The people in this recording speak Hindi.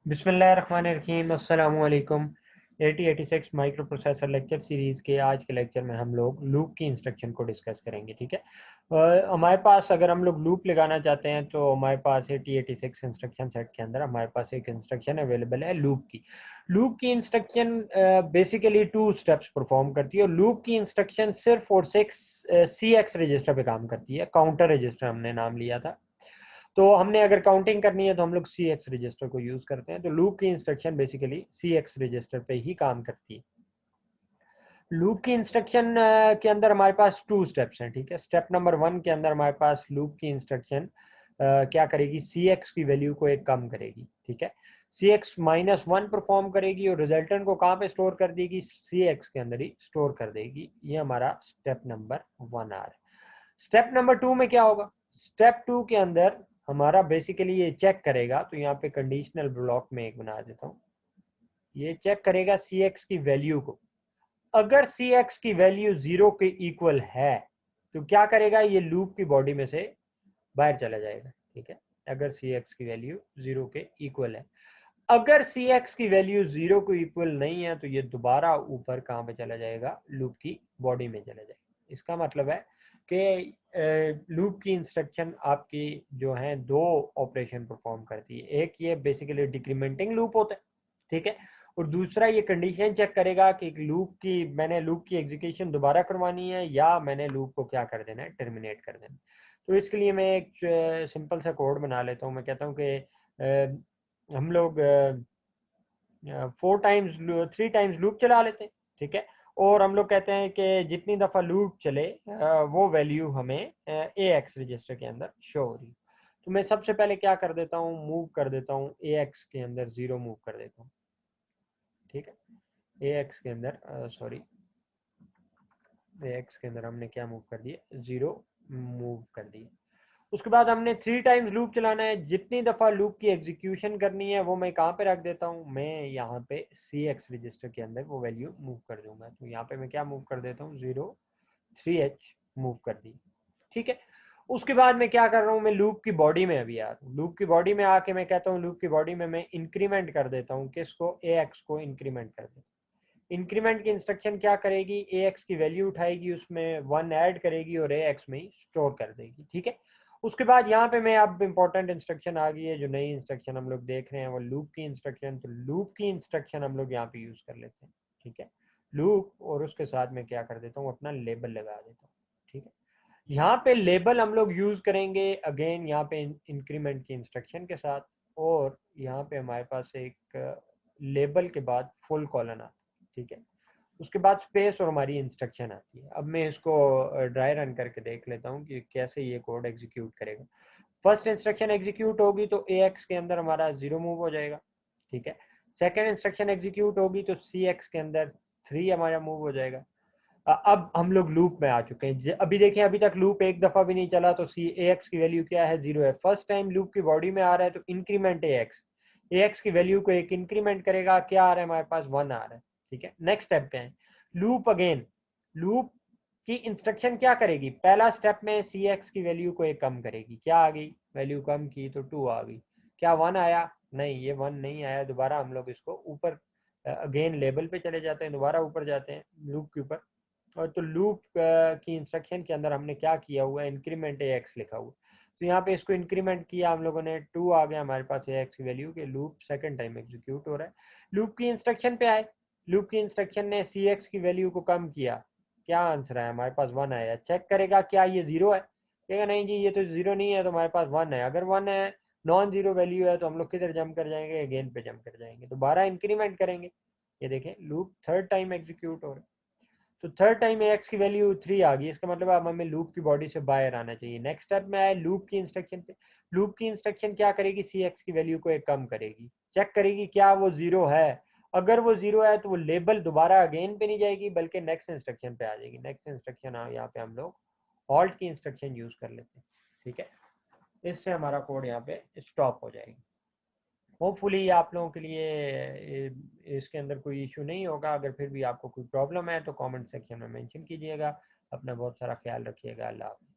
बिस्मिल्लाहिर्रहमानिर्रहीम अस्सलामु अलैकुम। 8086 माइक्रो प्रोसेसर लेक्चर सीरीज़ के आज के लेक्चर में हम लोग लूप की इंस्ट्रक्शन को डिस्कस करेंगे। ठीक है, हमारे पास अगर हम लोग लूप लगाना चाहते हैं तो हमारे पास 8086 इंस्ट्रक्शन सेट के अंदर हमारे पास एक इंस्ट्रक्शन अवेलेबल है लूप की इंस्ट्रक्शन बेसिकली 2 स्टेप्स परफॉर्म करती है और लूप की इंस्ट्रक्शन सिर्फ और सिर्फ सी एक्स रजिस्टर पे काम करती है। काउंटर रजिस्टर हमने नाम लिया था, तो हमने अगर काउंटिंग करनी है तो हम लोग सी एक्स रजिस्टर को यूज करते हैं। तो लूप की इंस्ट्रक्शन बेसिकली सी एक्स रजिस्टर पे ही काम करती है। लूप की इंस्ट्रक्शन के अंदर हमारे पास 2 स्टेप्स हैं। ठीक है, स्टेप नंबर 1 के अंदर हमारे पास लूप की इंस्ट्रक्शन क्या करेगी, सी एक्स की वैल्यू को एक कम करेगी। ठीक है, सी एक्स -1 परफॉर्म करेगी और रिजल्टेंट को कहाँ पे स्टोर कर देगी, सी एक्स के अंदर ही स्टोर कर देगी। ये हमारा स्टेप नंबर 1 आ रहा है। स्टेप नंबर 2 में क्या होगा, स्टेप 2 के अंदर हमारा बेसिकली ये चेक करेगा। तो यहाँ पे कंडीशनल ब्लॉक में एक बना देता हूँ, ये चेक करेगा सी एक्स की वैल्यू को। अगर सी एक्स की वैल्यू 0 के इक्वल है तो क्या करेगा, ये लूप की बॉडी में से बाहर चला जाएगा। ठीक है, अगर सी एक्स की वैल्यू 0 के इक्वल है। अगर सी एक्स की वैल्यू 0 को इक्वल नहीं है तो ये दोबारा ऊपर कहाँ पे चला जाएगा, लूप की बॉडी में चला जाएगा। इसका मतलब है कि लूप की इंस्ट्रक्शन आपकी जो है 2 ऑपरेशन परफॉर्म करती है। एक ये बेसिकली डिक्रीमेंटिंग लूप होता है, ठीक है, और दूसरा ये कंडीशन चेक करेगा कि मैंने लूप की एग्जीक्यूशन दोबारा करवानी है या मैंने लूप को क्या कर देना है, टर्मिनेट कर देना है। तो इसके लिए मैं एक सिंपल सा कोड बना लेता हूँ। मैं कहता हूँ कि हम लोग 3 टाइम्स लूप चला लेते हैं। ठीक है, और हम लोग कहते हैं कि जितनी दफ़ा लूप चले वो वैल्यू हमें ए एक्स रजिस्टर के अंदर शो हो रही। तो मैं सबसे पहले क्या कर देता हूँ, मूव कर देता हूँ ए एक्स के अंदर 0 मूव कर देता हूँ। ठीक है, ए एक्स के अंदर सॉरी ए एक्स के अंदर हमने क्या मूव कर दिया, 0 मूव कर दिया। उसके बाद हमने 3 टाइम्स लूप चलाना है। जितनी दफ़ा लूप की एग्जीक्यूशन करनी है वो मैं कहाँ पे रख देता हूँ, मैं यहाँ पे सी एक्स रजिस्टर के अंदर वो वैल्यू मूव कर दूंगा। तो यहाँ पे मैं क्या मूव कर देता हूँ, 0 3h मूव कर दी। ठीक है, उसके बाद मैं क्या कर रहा हूँ, मैं लूप की बॉडी में अभी आ रहा हूँ। लूप की बॉडी में आके मैं कहता हूँ, लूप की बॉडी में मैं इंक्रीमेंट कर देता हूँ, किसको, ए एक्स को इंक्रीमेंट कर देता हूँ। इंक्रीमेंट की इंस्ट्रक्शन क्या करेगी, ए एक्स की वैल्यू उठाएगी, उसमें 1 ऐड करेगी और ए एक्स में ही स्टोर कर देगी। ठीक है, उसके बाद यहाँ पे मैं अब इंपॉर्टेंट इंस्ट्रक्शन आ गई है, जो नई इंस्ट्रक्शन हम लोग देख रहे हैं वो लूप की इंस्ट्रक्शन। तो लूप की इंस्ट्रक्शन हम लोग यहाँ पे यूज कर लेते हैं। ठीक है, लूप और उसके साथ में क्या कर देता हूँ, अपना लेबल लगा देता हूँ। ठीक है, यहाँ पे लेबल हम लोग यूज करेंगे अगेन यहाँ पे इंक्रीमेंट की इंस्ट्रक्शन के साथ, और यहाँ पे हमारे पास एक लेबल के बाद फुल कॉलन आता है। ठीक है, उसके बाद स्पेस और हमारी इंस्ट्रक्शन आती है। अब मैं इसको ड्राई रन करके देख लेता हूँ कि कैसे ये कोड एग्जीक्यूट करेगा। फर्स्ट इंस्ट्रक्शन एग्जीक्यूट होगी तो ए एक्स के अंदर हमारा 0 मूव हो जाएगा। ठीक है, सेकेंड इंस्ट्रक्शन एग्जीक्यूट होगी तो सी एक्स के अंदर 3 हमारा मूव हो जाएगा। अब हम लोग लूप में आ चुके हैं। अभी देखें, अभी तक लूप एक दफा भी नहीं चला तो सी ए एक्स की वैल्यू क्या है, 0 है। फर्स्ट टाइम लूप की बॉडी में आ रहा है तो इंक्रीमेंट ए एक्स की वैल्यू को एक इंक्रीमेंट करेगा। क्या आ रहा है हमारे पास, 1 आ रहा है। ठीक है, नेक्स्ट स्टेप पे है, लूप अगेन। लूप की इंस्ट्रक्शन क्या करेगी, पहला स्टेप में सी एक्स की वैल्यू को एक कम करेगी। क्या आ गई, वैल्यू कम की तो 2 आ गई। क्या 1 आया, नहीं, ये 1 नहीं आया। दोबारा हम लोग इसको ऊपर अगेन लेवल पे चले जाते हैं, दोबारा ऊपर जाते हैं लूप के ऊपर। और तो लूप की इंस्ट्रक्शन के अंदर हमने क्या किया हुआ है, इंक्रीमेंट ए एक्स लिखा हुआ। तो यहाँ पे इसको इंक्रीमेंट किया हम लोगों ने, 2 आ गया हमारे पास ए एक्स की वैल्यू के। लूप सेकंड टाइम एग्जीक्यूट हो रहा है। लूप की इंस्ट्रक्शन पे आए, लूप की इंस्ट्रक्शन ने सी एक्स की वैल्यू को कम किया। क्या आंसर है हमारे पास, 1 आया। चेक करेगा क्या ये 0 है, कहेगा नहीं जी ये तो 0 नहीं है, तो हमारे पास 1 है। अगर 1 है, नॉन जीरो वैल्यू है, तो हम लोग किधर जंप कर जाएंगे, अगेन पे जंप कर जाएंगे, दोबारा इंक्रीमेंट करेंगे। ये देखें लूप थर्ड टाइम एग्जीक्यूट हो रहा है। तो थर्ड टाइम ए एक्स की वैल्यू 3 आ गई। इसका मतलब अब हमें लूप की बॉडी से बाहर आना चाहिए। नेक्स्ट स्टेप में आए लूप की इंस्ट्रक्शन पे। लूप की इंस्ट्रक्शन क्या करेगी, सी एक्स की वैल्यू को एक कम करेगी। चेक करेगी क्या वो 0 है। अगर वो 0 है तो वो लेबल दोबारा अगेन पे नहीं जाएगी बल्कि नेक्स्ट इंस्ट्रक्शन पे आ जाएगी। नेक्स्ट इंस्ट्रक्शन यहाँ पे हम लोग हॉल्ट की इंस्ट्रक्शन यूज कर लेते हैं। ठीक है, इससे हमारा कोड यहाँ पे स्टॉप हो जाएगी। होपफुली आप लोगों के लिए इसके अंदर कोई इशू नहीं होगा। अगर फिर भी आपको कोई प्रॉब्लम है तो कमेंट सेक्शन में मेंशन कीजिएगा। अपना बहुत सारा ख्याल रखिएगा। अल्लाह हाफ़िज़।